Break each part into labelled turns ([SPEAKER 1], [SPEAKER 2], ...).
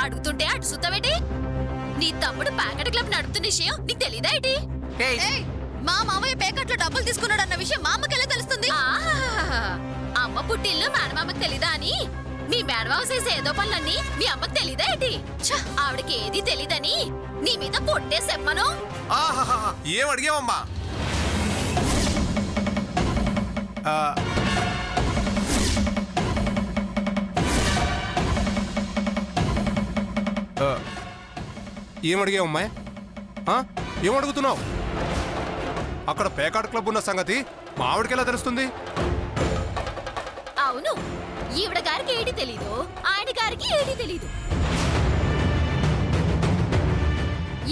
[SPEAKER 1] అడుగుతుంటే అటు సుత్తవేటి? నీ తమ్ముడు ప్యాకెట్ క్లబ్ నడుపుతున్న విషయం నీకు తెలీదా ఏంటి?
[SPEAKER 2] మా మామయ్య ప్యాకెట్లో డబ్బులు తీసుకున్నాడు అన్న విషయం మా అమ్మకి ఎలా తెలుస్తుంది?
[SPEAKER 1] అమ్మ పుట్టిల్లు మేనమామకు తెలీదా అని మీ మేనమామ చేసే ఏదో పనులన్నీ మీ అమ్మకు తెలీదా ఏంటి? ఆవిడకి ఏది తెలీదని నీ మీద పొట్టే చెప్పను.
[SPEAKER 3] ఏం అడిగావమ్మా? ఏం అడిగావమ్మా? ఏం అడుగుతున్నావు? అక్కడ పేకాట క్లబ్ ఉన్న సంగతి మా ఆవిడకి ఎలా తెలుస్తుంది?
[SPEAKER 1] అవును, ఈవిడ గారికి ఏది తెలీదు, ఆయన గారికి ఏది తెలీదు.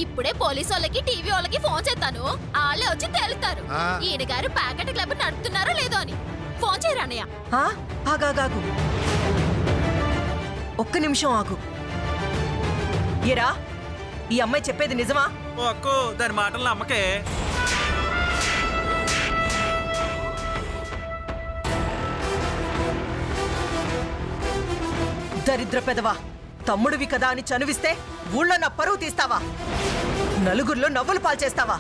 [SPEAKER 1] ఇప్పుడే పోలీసు వాళ్ళకి టీవీ వాళ్ళకి ఫోన్ చేస్తాను, వాళ్ళే వచ్చి తేలుతారు ఈయన గారు ప్యాకెట్ క్లబ్ నడుపుతున్నారో లేదో అని. ఫోన్ చేయరా అన్నయ్య?
[SPEAKER 4] ఆగాగాగు, ఒక్క నిమిషం ఆగు. ఏరా, ఈ అమ్మాయి చెప్పేది నిజమా?
[SPEAKER 5] ఓ అక్కో, దాని మాటలు నమ్మకే.
[SPEAKER 4] దరిద్ర పెదవా, తమ్ముడివి కదా అని చనువిస్తే ఊళ్ళో నా పరువు తీస్తావా? నలుగురిలో నవ్వులు పాల్చేస్తావా?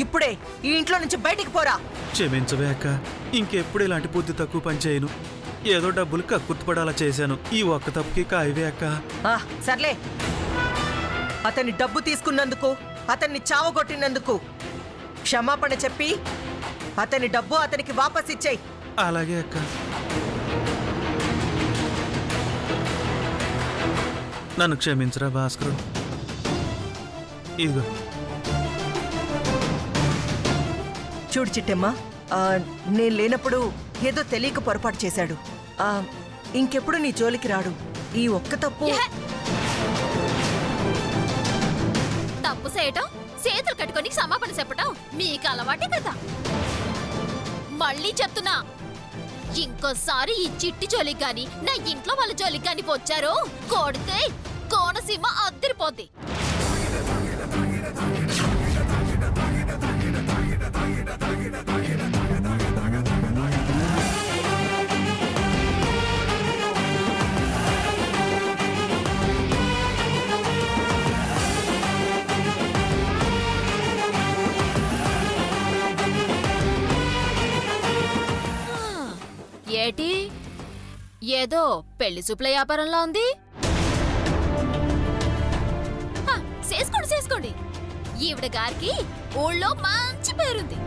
[SPEAKER 4] ఇప్పుడే ఈ ఇంట్లో నుంచి బయటికి పోరా.
[SPEAKER 5] క్షమించవే అక్క, ఇంకెప్పుడు ఇలాంటి బుద్ధి తక్కువ పని చేయను. ఏదో డబ్బులు కక్కుర్తిపడేలా చేశాను. ఈ ఒక్క తప్పుకి కాయవే అక్క.
[SPEAKER 4] సర్లే, అతని డబ్బు తీసుకున్నందుకు, అతన్ని చావగొట్టినందుకు క్షమాపణ చెప్పి అతని డబ్బు అతనికి వాపస్ ఇచ్చేయి.
[SPEAKER 5] అలాగే అక్క. నన్ను క్షమించరా భాస్కర్. ఇదిగో.
[SPEAKER 4] చూడు చిట్టమ్మ, నేను లేనప్పుడు ఏదో తెలియక పొరపాటు చేశాడు. ఇంకెప్పుడు నీ జోలికి రాడు. ఈ ఒక్క తప్పు.
[SPEAKER 1] తప్పు చేయటం, చేతులు కట్టుకొని క్షమాపణ చెప్పటం మీకు అలవాటే కదా. మళ్ళీ చెప్తున్నా, ఇంకోసారి ఈ చిట్టి జోలికి గాని నా ఇంట్లో వాళ్ళ జోలికి గాని వచ్చారో కొడితే కోనసీమ అద్దరిపోద్ది. ఏటి ఏదో పెళ్లి చూపుల వ్యాపారంలా ఉంది. చేసుకోండి చేసుకోండి, ఈవిడ గారికి ఊళ్ళో మంచి పేరుంది.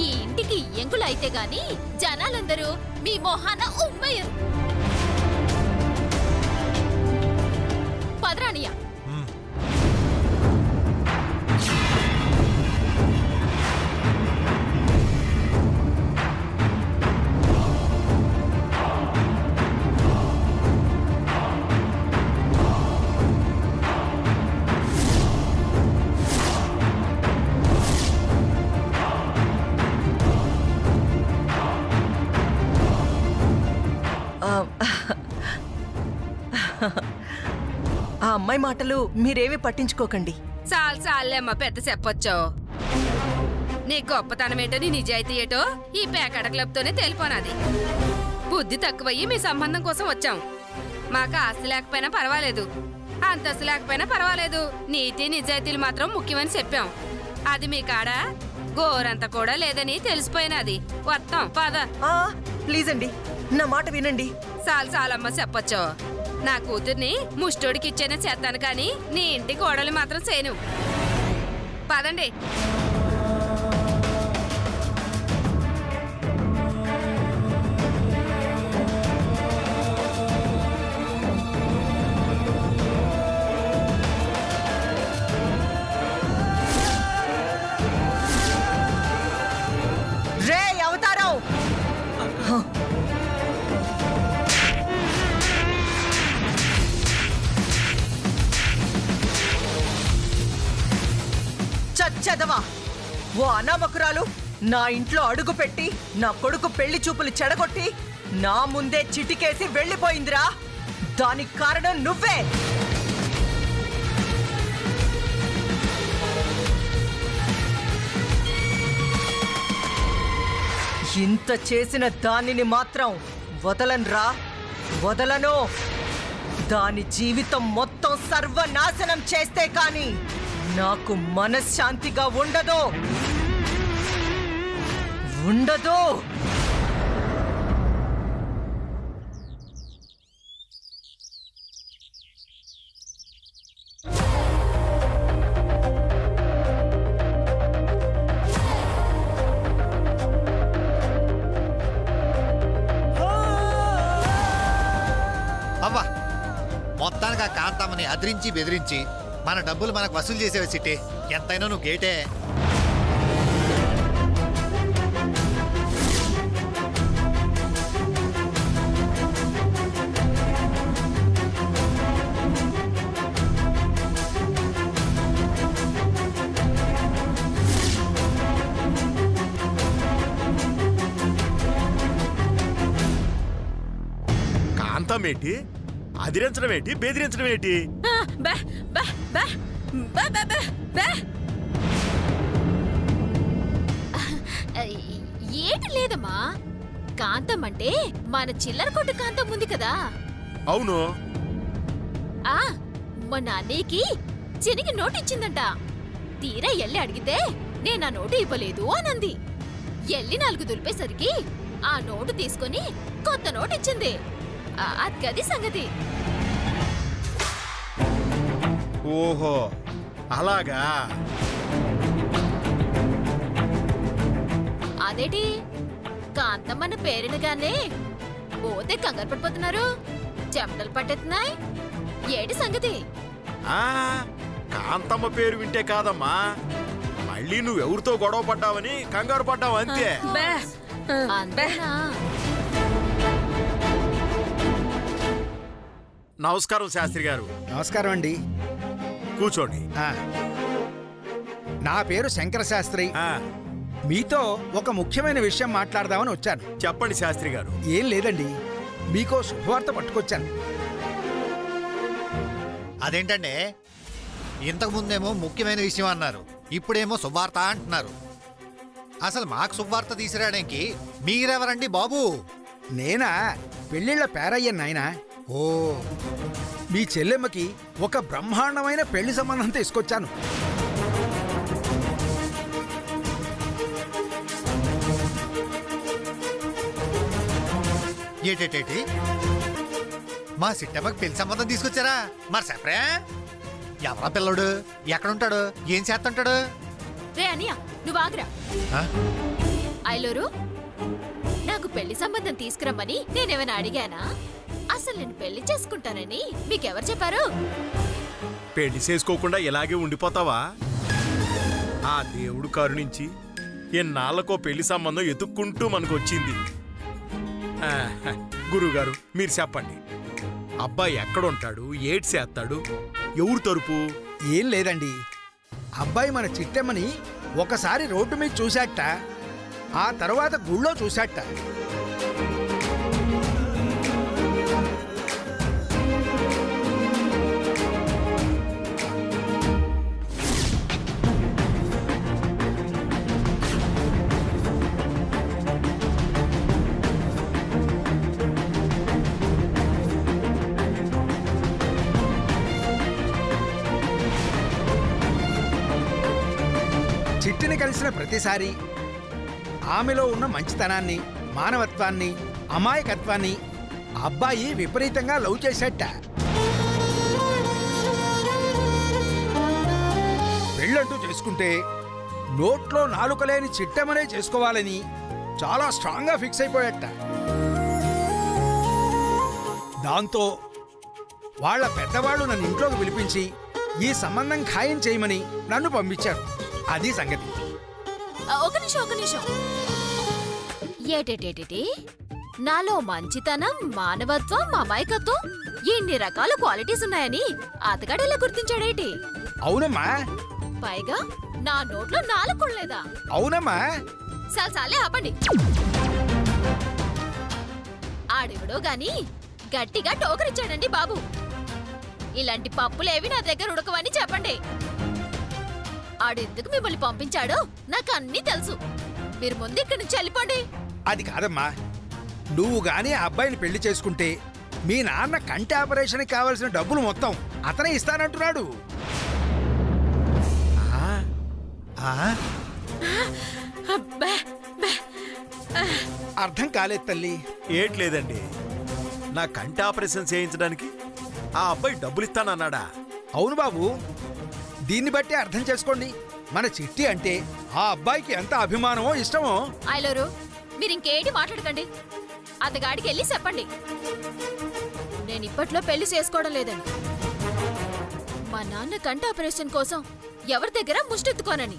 [SPEAKER 1] ఈ ఇంటికి ఎంకులైతే గాని జనాలందరూ మీ మొహాన ఉమ్మయ్యరు. పదరానియా.
[SPEAKER 4] ఆ అమ్మాయి మాటలు మీరేమీ పట్టించుకోకండి.
[SPEAKER 6] చాలేమ్మా, పెద్ద చెప్పొచ్చో. నీ గొప్పతనమేటో, నీ నిజాయితీ ఏటో ఈ పేకాట క్లబ్ తోనే తెలిపోనాది. బుద్ధి తక్కువయ్యి మీ సంబంధం కోసం వచ్చాం. మాకు ఆస్తి లేకపోయినా పర్వాలేదు, అంతస్తు లేకపోయినా పర్వాలేదు, నీతి నిజాయితీలు మాత్రం ముఖ్యమని చెప్పాం. అది మీ కాడ గోరంత కూడా లేదని తెలిసిపోయినది. వస్తాం పద.
[SPEAKER 4] ప్లీజ్ అండి, నా మాట వినండి.
[SPEAKER 6] చాలమ్మా చెప్పొచ్చో. నా కూతుర్ని ముష్టోడికి ఇచ్చేనే చేస్తాను, కానీ నీ ఇంటి కోడలు మాత్రం చేయను. పదండి.
[SPEAKER 4] రే అవతారం, చచ్చదవా, ఓ అనామకురాలు నా ఇంట్లో అడుగు పెట్టి నా కొడుకు పెళ్లి చూపులు చెడగొట్టి నా ముందే చిటికేసి వెళ్ళిపోయిందిరా. దానికి కారణం నువ్వే. ఇంత చేసిన దానిని మాత్రం వదలనురా, వదలను. దాని జీవితం మొత్తం సర్వనాశనం చేస్తే కాని నాకు మనశ్శాంతిగా ఉండదు.
[SPEAKER 7] అవ్వా మొత్తానికి ఆ కాంతమ్మని అదిరించి బెదిరించి మన డబ్బులు మనకు వసూలు చేసేవి సిట్టి. ఎంతైనా నువ్వు గేటే.
[SPEAKER 8] కాంతమేంటి, అదిరించడం ఏంటి, బెదిరించడం ఏంటి?
[SPEAKER 6] బే బే బే బే బే బే బే.
[SPEAKER 1] ఏటి లేదమ్మా, కాంతం అంటే మన చిల్లర కొట్టు కాంతం ఉంది కదా.
[SPEAKER 8] అవును.
[SPEAKER 1] ఆ మొన్న అన్నయ్యకి చినికి నోటు ఇచ్చిందంట. తీరా ఎల్లి అడిగితే నేనా నోటు ఇవ్వలేదు అనంది. ఎల్లి 4 దులిపేసరికి ఆ నోటు తీసుకొని కొత్త నోటు ఇచ్చింది. అది సంగతి.
[SPEAKER 8] ఓహో అలాగా.
[SPEAKER 1] అదేటి కాంతమ్మన్న పేరినగానే పోతే కంగారు పడిపోతున్నారు, చెమటలు పట్టేస్తున్నాయి. ఏటి సంగతి?
[SPEAKER 8] ఆ కాంతమ్మ పేరు వింటే కాదమ్మా, మళ్ళీ నువ్వెవరితో గొడవ పడ్డావని కంగారు పడ్డావు అంతే.
[SPEAKER 6] బే బే.
[SPEAKER 1] అంతేనా?
[SPEAKER 8] నమస్కారం శాస్త్రి గారు.
[SPEAKER 9] నమస్కారం అండి.
[SPEAKER 8] కూర్చోండి.
[SPEAKER 9] నా పేరు శంకర శాస్త్రి.
[SPEAKER 8] ఆ,
[SPEAKER 9] మీతో ఒక ముఖ్యమైన విషయం మాట్లాడదామని వచ్చాను.
[SPEAKER 8] చెప్పండి శాస్త్రి గారు.
[SPEAKER 9] ఏం లేదండి, మీకో శుభవార్త పట్టుకొచ్చాను.
[SPEAKER 7] అదేంటండి, ఇంతకు ముందేమో ముఖ్యమైన విషయం అన్నారు, ఇప్పుడేమో శుభవార్త అంటున్నారు. అసలు మాకు శుభవార్త తీసుకురావడానికి మీరెవరండి బాబు?
[SPEAKER 9] నేనా పెళ్ళిళ్ళ పేరయ్యను నాయన.
[SPEAKER 7] ఓ,
[SPEAKER 9] మీ చెల్లెమ్మకి ఒక బ్రహ్మాండమైన పెళ్లి సంబంధం తీసుకొచ్చాను.
[SPEAKER 7] ఏటేటేటి మా సిట్టమ్మకి పెళ్లి సంబంధం తీసుకొచ్చారా? మరి చెప్పరా? ఎవరా పిల్లడు? ఎక్కడుంటాడు? ఏం చేస్తుంటాడు?
[SPEAKER 1] రే అనియా, నువ్వు ఆగ్రా.
[SPEAKER 7] ఆ?
[SPEAKER 1] ఐలోరు, నాకు పెళ్లి సంబంధం తీసుకురమ్మని నేనేమైనా అడిగానా? అసలు నేను పెళ్లి చేసుకుంటానని మీకెవరు చెప్పారు?
[SPEAKER 8] పెళ్లి చేసుకోకుండా ఇలాగే ఉండిపోతావా? ఆ దేవుడు కరుణించి ఎన్నాళ్ళకో పెళ్లి సంబంధం ఎతుక్కుంటూ మనకు వచ్చింది. గురువుగారు మీరు చెప్పండి, అబ్బాయి ఎక్కడుంటాడు, ఏటి చేస్తాడు, ఎవరు తరపు?
[SPEAKER 9] ఏం లేదండి, అబ్బాయి మన చిట్టెమ్మని ఒకసారి రోడ్డు మీద చూశాట, ఆ తర్వాత గుళ్ళో చూశాట. చిట్టిని కలిసిన ప్రతిసారి ఆమెలో ఉన్న మంచితనాన్ని, మానవత్వాన్ని, అమాయకత్వాన్ని అబ్బాయి విపరీతంగా లవ్ చేసేట. పెళ్ళంటూ చేసుకుంటే నోట్లో నాలుకలేని చిట్టెమనే చేసుకోవాలని చాలా స్ట్రాంగ్గా ఫిక్స్ అయిపోయాట. దాంతో వాళ్ళ పెద్దవాళ్ళు నన్ను ఇంట్లోకి పిలిపించి ఈ సంబంధం ఖాయం చేయమని నన్ను పంపించారు. అది సంగతి.
[SPEAKER 1] ఒక నిమిషం. ఏటేటేటి నాలో మంచితనం, మానవత్వం, అమాయకత్వం ఇన్ని రకాల క్వాలిటీస్ ఉన్నాయని అతగాడెలా గుర్తించాడేటి?
[SPEAKER 9] అవునమ్మా.
[SPEAKER 1] పైగా నా నోట్లో 4 కొనలేదా?
[SPEAKER 9] అవునమ్మా.
[SPEAKER 1] సాలే ఆపండి. ఆడెవడో గాని గట్టిగా టోకరిచ్చాడండి బాబు. ఇలాంటి పప్పులేవి నా దగ్గర ఉడకవని చెప్పండి. ఆడెందుకు మిమ్మల్ని పంపించాడో నాకు అన్నీ తెలుసు. మీరు ముందు ఇక్కడి నుంచి వెళ్ళిపోండి.
[SPEAKER 9] అది కాదమ్మా, నువ్వు గాని ఆ అబ్బాయిని పెళ్లి చేసుకుంటే మీ నాన్న కంటి ఆపరేషన్కి కావాల్సిన డబ్బులు మొత్తం అతనే ఇస్తానంటున్నాడు.
[SPEAKER 6] అబ్బా, బా.
[SPEAKER 9] అర్థం కాలేదు తల్లి.
[SPEAKER 8] ఏట్లేదండి, నా కంటి ఆపరేషన్ చేయించడానికి ఆ అబ్బాయి డబ్బులు ఇస్తానన్నాడా?
[SPEAKER 9] అవును బాబు, దీన్ని బట్టి అర్థం చేసుకోండి. మన చిట్టి అంటే ఆ అబ్బాయికి ఎంత అభిమానమో ఇష్టమో.
[SPEAKER 1] ఐలోరు మీరు ఇంకేటి మాట్లాడకండి. అతగాడికి వెళ్ళి చెప్పండి నేను ఇప్పట్లో పెళ్లి చేసుకోవడం లేదని. మా నాన్న కంట ఆపరేషన్ కోసం ఎవరి దగ్గర ముష్టెత్తుకోనని.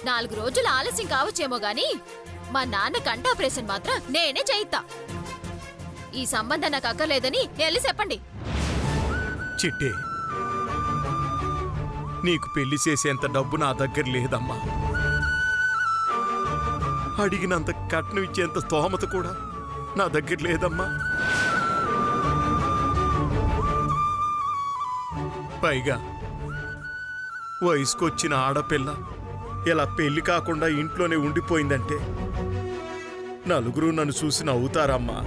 [SPEAKER 1] 4 రోజులు ఆలస్యం కావచ్చేమో గాని మా నాన్న కంట ఆపరేషన్ మాత్రం నేనే చేయిస్తా. ఈ సంబంధం నాకు అక్కర్లేదని వెళ్ళి చెప్పండి.
[SPEAKER 8] చిట్టి, నీకు పెళ్లి చేసేంత డబ్బు నా దగ్గర లేదమ్మా. అడిగినంత కట్నం ఇచ్చేంత స్తోమత కూడా నా దగ్గర లేదమ్మా. పైగా వయసుకొచ్చిన ఆడపిల్ల ఇలా పెళ్లి కాకుండా ఇంట్లోనే ఉండిపోయిందంటే నలుగురు నన్ను చూసి నవ్వుతారమ్మా.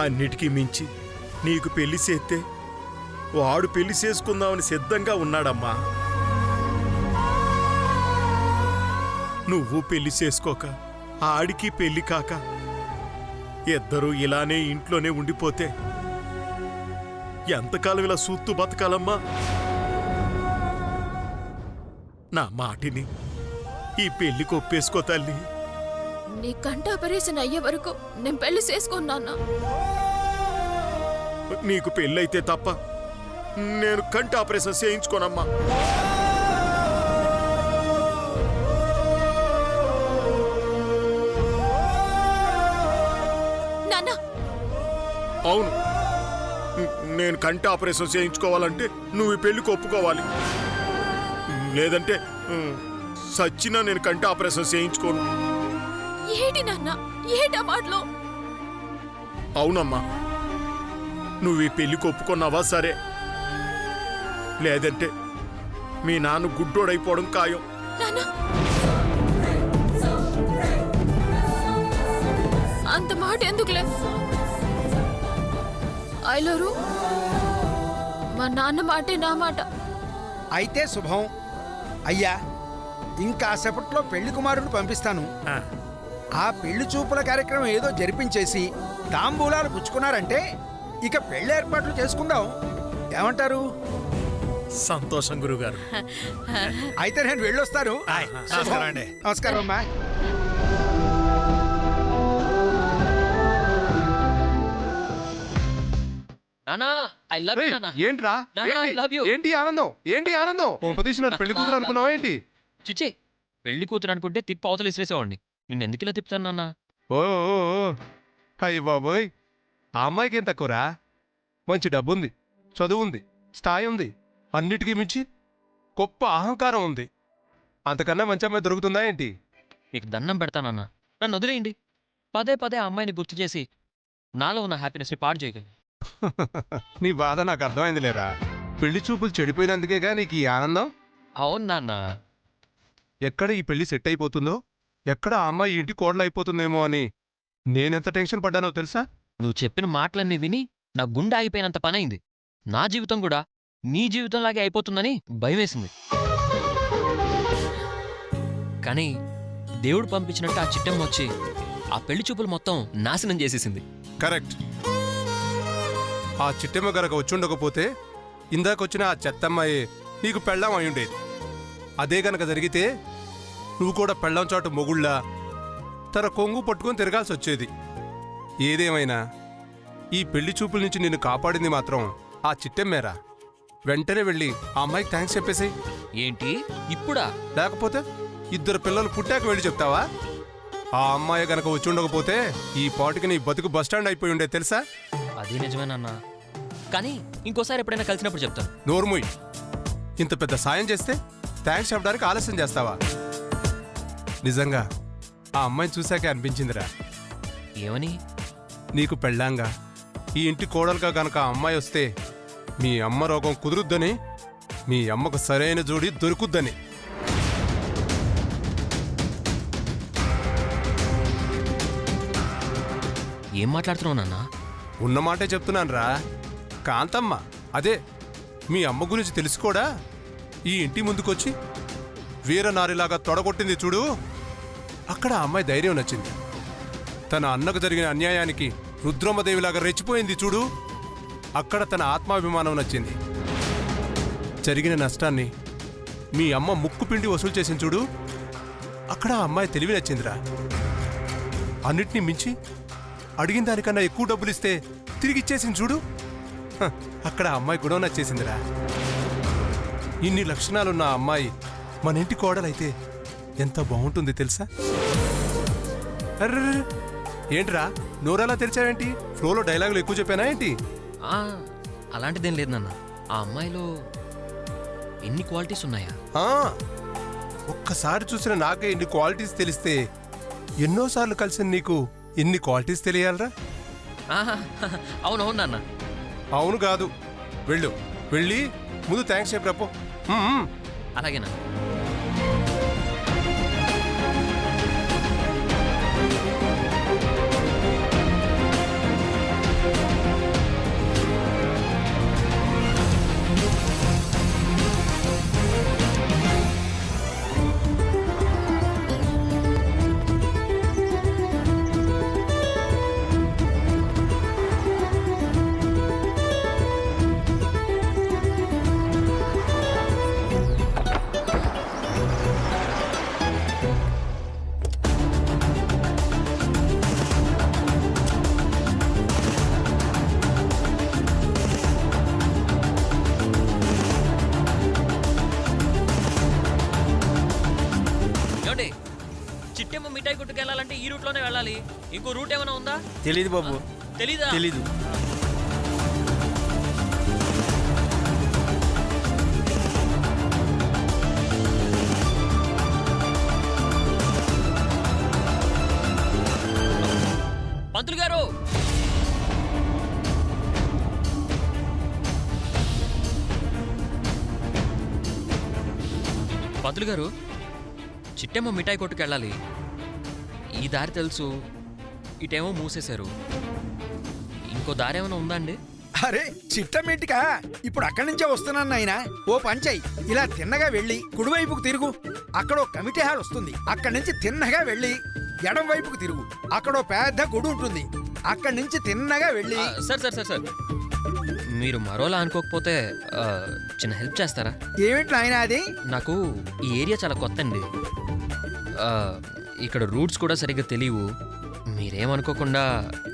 [SPEAKER 8] అన్నిటికీ మించి నీకు పెళ్లి చేస్తే వాడు పెళ్లి చేసుకుందామని సిద్ధంగా ఉన్నాడమ్మా. నువ్వు పెళ్లి చేసుకోక ఆడికి పెళ్లి కాక ఇద్దరూ ఇలానే ఇంట్లోనే ఉండిపోతే ఎంతకాలం ఇలా సూత్తు బతకాలమ్మా? నా మాటిని ఈ పెళ్లి కొప్పేసుకో తల్లి.
[SPEAKER 1] నీ కంట ఆపరేషన్ అయ్యే వరకు నేను పెళ్లి చేసుకున్నానా?
[SPEAKER 8] నీకు పెళ్ళైతే తప్ప నేను కంటి ఆపరేషన్ చేయించుకోనమ్మా.
[SPEAKER 1] నాన్న
[SPEAKER 8] అవును, నేను కంటి ఆపరేషన్ చేయించుకోవాలంటే నువ్వు ఈ పెళ్లికి ఒప్పుకోవాలి. లేదంటే సచ్చినా నేను కంటి ఆపరేషన్ చేయించుకోను.
[SPEAKER 1] ఏటి నాన్న ఏటా మాటలు?
[SPEAKER 8] అవునమ్మా, నువ్వు ఈ పెళ్లికి ఒప్పుకున్నావా సరే, లేదంటే మీ నాన్న గుడ్డోడైపోవడం ఖాయం.
[SPEAKER 1] నాన్న అంత మాట ఎందుకులే. ఐలోరు మా నాన్న మాటే నా మాట.
[SPEAKER 9] అయితే శుభం. అయ్యా, ఇంకాసేపట్లో పెళ్లి కుమారుని పంపిస్తాను. ఆ పెళ్లి చూపుల కార్యక్రమం ఏదో జరిపించేసి తాంబూలాలు పుచ్చుకున్నారంటే ఇక పెళ్లి ఏర్పాట్లు చేసుకుందాం. ఏమంటారు?
[SPEAKER 8] సంతోషం గురుగారు.
[SPEAKER 9] అయితే నేను వెళ్ళొస్తాను.
[SPEAKER 7] నమస్కారం అండి.
[SPEAKER 9] నమస్కారం అమ్మా.
[SPEAKER 3] ఏంట్రా? ఏంటి ఆనందం? ఏంటి ఆనందం? ఉపదేశినారు పెళ్లి కూతురు అనుకున్నావా ఏంటి?
[SPEAKER 10] చిచ్చే, పెళ్లి కూతురు అనుకుంటే తిప్పి అవతలు ఇసిరేసేవాడిని. నిన్ను ఎందుకు ఇలా తిప్పుతాను నాన్న?
[SPEAKER 3] ఓ అయ్య బాబోయ్, ఆ అమ్మాయికి ఏం తక్కువరా? మంచి డబ్బుంది, చదువుంది, స్థాయి ఉంది, అన్నిటికీ మించి గొప్ప అహంకారం ఉంది. అంతకన్నా మంచి అమ్మాయి దొరుకుతుందా ఏంటి?
[SPEAKER 10] మీకు దండం పెడతానన్నా, నన్ను వదిలేయండి. పదే పదే ఆ అమ్మాయిని గుర్తు చేసి నాలో ఉన్న హ్యాపీనెస్ని పాడు చేయగలి.
[SPEAKER 3] నీ బాధ నాకు అర్థమైంది లేరా. పెళ్లి చూపులు చెడిపోయినందుకేగా నీకు ఈ ఆనందం.
[SPEAKER 10] అవును నాన్న.
[SPEAKER 3] ఎక్కడ ఈ పెళ్లి సెట్ అయిపోతుందో, ఎక్కడ ఆ అమ్మాయి ఇంటి కోడలు అయిపోతుందేమో అని నేనెంత టెన్షన్ పడ్డానో తెలుసా?
[SPEAKER 10] నువ్వు చెప్పిన మాటలన్నీ విని నా గుండె ఆగిపోయినంత పనైంది. నా జీవితం కూడా నీ జీవితంలాగే అయిపోతుందని భయమేసింది. కానీ దేవుడు పంపించినట్టు ఆ చిట్టం వచ్చి ఆ పెళ్లి చూపులు మొత్తం నాశనం చేసేసింది.
[SPEAKER 3] కరెక్ట్. ఆ చిట్టెమ్మ గనక వచ్చుండకపోతే ఇందాకొచ్చిన ఆ చెత్తమ్మాయి నీకు పెళ్ళాం అయ్యుండేది. అదే గనక జరిగితే నువ్వు కూడా పెళ్ళాం చాటు మొగుళ్ళా తన కొంగు పట్టుకొని తిరగాల్సి వచ్చేది. ఏదేమైనా ఈ పెళ్లి చూపుల నుంచి నిన్ను కాపాడింది మాత్రం ఆ చిట్టెమ్మేరా. వెంటనే వెళ్ళి ఆ అమ్మాయికి థ్యాంక్స్ చెప్పేసేయ్.
[SPEAKER 10] ఏంటి ఇప్పుడా?
[SPEAKER 3] లేకపోతే 2 పిల్లలు పుట్టాక వెళ్ళి చెప్తావా? ఆ అమ్మాయి గనక వచ్చుండకపోతే ఈ పాటికి నీ బతుకు బస్టాండ్ అయిపోయి ఉండే తెలుసా?
[SPEAKER 10] అదే నిజమేనన్నా, కానీ ఇంకోసారి ఎప్పుడైనా కలిసినప్పుడు చెప్తాను.
[SPEAKER 3] నోర్ముయ్. ఇంత పెద్ద సాయం చేస్తే థ్యాంక్స్ చెప్పడానికి ఆలస్యం చేస్తావా? నిజంగా ఆ అమ్మాయిని చూశాకే అనిపించిందిరా.
[SPEAKER 10] ఏమని?
[SPEAKER 3] నీకు పెళ్ళాంగా ఈ ఇంటి కోడలుగా గనక ఆ అమ్మాయి వస్తే మీ అమ్మ రోగం కుదురుద్దని, మీ అమ్మకు సరైన జోడి దొరుకుద్దని.
[SPEAKER 10] ఏం మాట్లాడుతున్నావు నాన్న?
[SPEAKER 3] ఉన్నమాటే చెప్తున్నానురా. కాంతమ్మ అదే మీ అమ్మ గురించి తెలుసుకోడా ఈ ఇంటి ముందుకొచ్చి వీరనారిలాగా తొడగొట్టింది చూడు. అక్కడ ఆ అమ్మాయి ధైర్యం నచ్చింది. తన అన్నకు జరిగిన అన్యాయానికి రుద్రమ్మదేవిలాగా రెచ్చిపోయింది చూడు. అక్కడ తన ఆత్మాభిమానం నచ్చింది. జరిగిన నష్టాన్ని మీ అమ్మ ముక్కు పిండి వసూలు చేసింది చూడు. అక్కడ ఆ అమ్మాయి తెలివి నచ్చిందిరా. అన్నిటినీ మించి అడిగిన దానికన్నా ఎక్కువ డబ్బులిస్తే తిరిగిచ్చేసింది చూడు. హ, అక్కడ ఆ అమ్మాయి గుణం నచ్చేసిందిరా. ఇన్ని లక్షణాలున్న ఆ అమ్మాయి మన ఇంటి కోడలైతే ఎంత బాగుంటుంది తెలుసా? అర్రే ఏంట్రా నోరలా తెరిచావేంటి? ఫ్లోలో డైలాగులు ఎక్కువ చెప్పానా ఏంటి?
[SPEAKER 10] ఆ, అలాంటిదేం లేదు నాన్న. ఆ అమ్మాయిలో ఎన్ని క్వాలిటీస్ ఉన్నాయా?
[SPEAKER 3] ఆ, ఒక్కసారి చూసిన నాకే ఇన్ని క్వాలిటీస్ తెలిస్తే ఎన్నోసార్లు కలిసిన నీకు ఇన్ని క్వాలిటీస్ తెలియాలరా?
[SPEAKER 10] ఆహా, అవునవును నాన్న.
[SPEAKER 3] అవును కాదు, వెళ్ళు. వెళ్ళి ముందు థ్యాంక్స్ చెప్పు రప్పు.
[SPEAKER 10] అలాగే నాన్న. చిట్టెమ్మ మిఠాయి కొట్టుకు వెళ్ళాలంటే ఈ రూట్లోనే వెళ్ళాలి. ఇంకో రూట్ ఏమైనా ఉందా?
[SPEAKER 5] తెలీదు బాబు.
[SPEAKER 10] తెలీదా?
[SPEAKER 5] తెలీదు.
[SPEAKER 10] పంతులు గారు, పంతులు గారు, చిట్టెమ్మ మిఠాయి కొట్టుకు వెళ్ళాలి. ఈ దారి తెలుసు, ఇటేమో మూసేశారు. ఇంకో దారి ఏమైనా ఉందా అండి?
[SPEAKER 9] అరే చిట్టమేంటికా, ఇప్పుడు అక్కడి నుంచే వస్తున్నాను నాయనా. ఓ పంచాయి, ఇలా తిన్నగా వెళ్ళి కుడివైపుకు తిరుగు. అక్కడ ఓ కమిటీ హాల్ వస్తుంది. అక్కడి నుంచి తిన్నగా వెళ్ళి ఎడం వైపుకు తిరుగు. అక్కడ ఓ పెద్ద గుడి ఉంటుంది. అక్కడి నుంచి తిన్నగా వెళ్ళి
[SPEAKER 10] సార్ మీరు మరోలా అనుకోకపోతే చిన్న హెల్ప్ చేస్తారా?
[SPEAKER 9] ఏమిటి నాయనా అది?
[SPEAKER 10] నాకు ఈ ఏరియా చాలా కొత్త అండి. ఇక్కడ రూట్స్ కూడా సరిగ్గా తెలియవు. మీరేమనుకోకుండా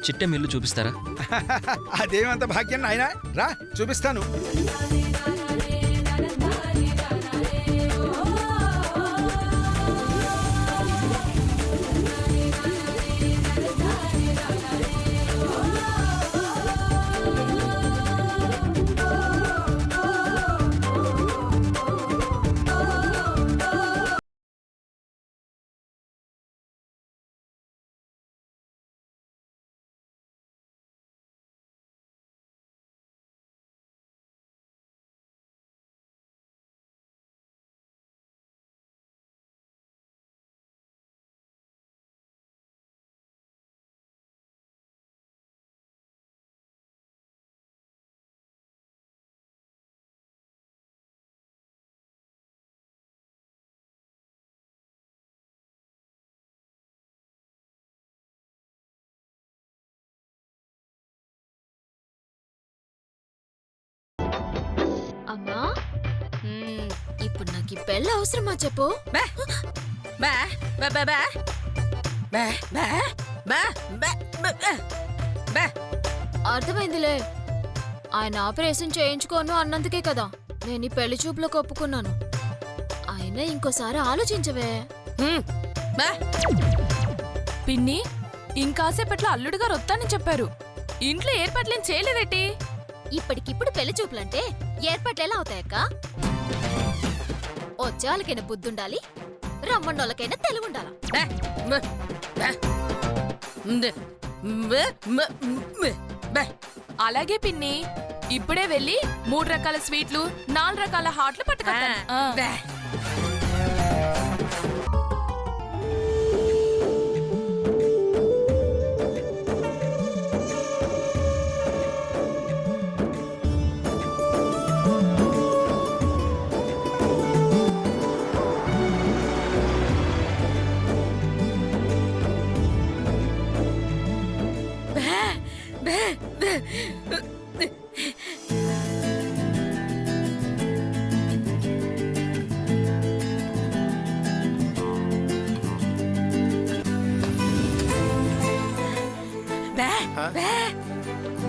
[SPEAKER 10] చిట్టెమ్మ ఇల్లు చూపిస్తారా?
[SPEAKER 9] అదేమంత భాగ్యం నాయనా, రా చూపిస్తాను.
[SPEAKER 1] అమ్మా, ఇప్పుడు నాకు ఈ పెళ్ళ అవసరమా చెప్పు? అర్థమైందిలే. ఆయన ఆపరేషన్ చేయించుకోను అన్నందుకే కదా నేను ఈ పెళ్లి చూపులకు ఒప్పుకున్నాను. అయినా ఇంకోసారి ఆలోచించవే.
[SPEAKER 11] పిన్ని, ఇంకాసేపట్లో అల్లుడుగా రొత్తానని చెప్పారు. ఇంట్లో ఏర్పాట్లేం చేయలేదేటి?
[SPEAKER 1] ఇప్పటికిప్పుడు పెళ్లి చూపులంటే ఏర్పాట్లేలా అవుతాయక్క? వచ్చేవాళ్ళకైనా బుద్ధుండాలి, రమ్మన్నోళ్ళకైనా తెలివుండాలా?
[SPEAKER 11] అలాగే పిన్ని, ఇప్పుడే వెళ్ళి 3 రకాల స్వీట్లు 4 రకాల హాట్లు పట్టుకొస్తాను.
[SPEAKER 6] బే బే బే బే బే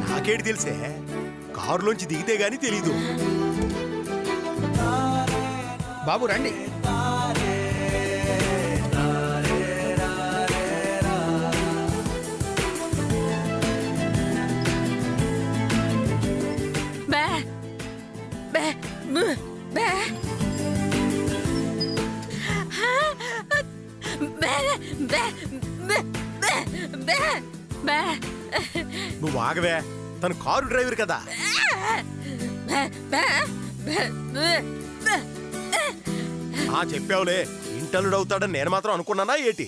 [SPEAKER 8] నాకేటి తెలిసే కారులోంచి దిగితే గానీ తెలీదు.
[SPEAKER 9] బాబు రండి.
[SPEAKER 6] బే బే ము బే బే బే బే బే బే
[SPEAKER 8] నువ్వు ఆగవే, తను కారు డ్రైవర్ కదా.
[SPEAKER 6] బే బే బే బే
[SPEAKER 8] చెప్పావులే, ఇంటల్లుడు అవుతాడని నేను మాత్రం అనుకున్నానా ఏటి?